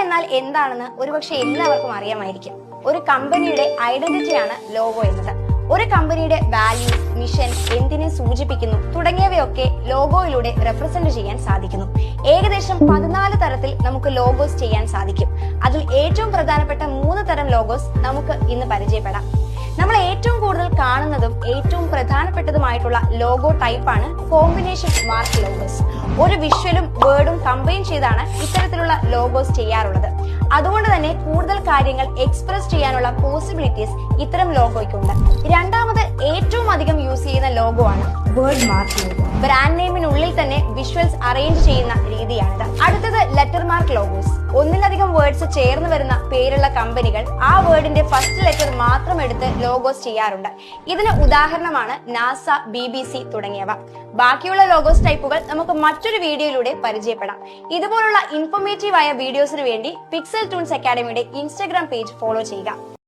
എന്നാൽ എന്താണെന്ന് ഒരുപക്ഷെ എല്ലാവർക്കും അറിയാമായിരിക്കും. ഒരു കമ്പനിയുടെ ഐഡന്റിറ്റിയാണ് ലോഗോ എന്നത്. ഒരു കമ്പനിയുടെ വാല്യൂസ്, മിഷൻ, എന്തിനെ സൂചിപ്പിക്കുന്നു തുടങ്ങിയവയൊക്കെ ലോഗോയിലൂടെ റെപ്രസെന്റ് ചെയ്യാൻ സാധിക്കുന്നു. ഏകദേശം 14 തരത്തിൽ നമുക്ക് ലോഗോസ് ചെയ്യാൻ സാധിക്കും. അതിൽ ഏറ്റവും പ്രധാനപ്പെട്ട 3 തരം ലോഗോസ് നമുക്ക് ഇന്ന് പരിചയപ്പെടാം. നമ്മൾ ഏറ്റവും കൂടുതൽ കാണുന്നതും ഏറ്റവും പ്രധാനപ്പെട്ടതുമായിട്ടുള്ള ലോഗോ ടൈപ്പാണ് കോമ്പിനേഷൻ മാർക്ക് ലോഗോസ്. ഒരു വിഷ്വലും വേർഡും കമ്പൈൻ ചെയ്താണ് ഇത്തരത്തിലുള്ള ലോഗോസ് ചെയ്യാറുള്ളത്. അതുകൊണ്ട് തന്നെ കൂടുതൽ കാര്യങ്ങൾ എക്സ്പ്രസ് ചെയ്യാനുള്ള പോസിബിലിറ്റീസ് ഇത്തരം ലോഗോയ്ക്കുണ്ട്. രണ്ടാമത് ഏറ്റവും അധികം യൂസ് ചെയ്യുന്ന ലോഗോ ആണ് വേർഡ് മാർക്ക് ലോഗോ. ബ്രാൻഡ് നെയിമിനുള്ളിൽ തന്നെ വിഷ്വൽസ് അറേഞ്ച് ചെയ്യുന്ന രീതിയാണിത്. അടുത്തത് ലെറ്റർ മാർക്ക് ലോഗോസ്. ഒന്നിലധികം വേർഡ്സ് ചേർന്ന് വരുന്ന പേരുള്ള കമ്പനികൾ ആ വേർഡിന്റെ ഫസ്റ്റ് ലെറ്റർ മാത്രം എടുത്ത് ലോഗോസ് ചെയ്യാറുണ്ട്. ഇതിന് ഉദാഹരണമാണ് നാസ, BBC തുടങ്ങിയവ. ബാക്കിയുള്ള ലോഗോസ് ടൈപ്പുകൾ നമുക്ക് മറ്റൊരു വീഡിയോയിലൂടെ പരിചയപ്പെടാം. ഇതുപോലുള്ള ഇൻഫോർമേറ്റീവ് ആയ വീഡിയോസിന് വേണ്ടി പിക്സൽ ടൂൺസ് അക്കാഡമിയുടെ ഇൻസ്റ്റാഗ്രാം പേജ് ഫോളോ ചെയ്യുക.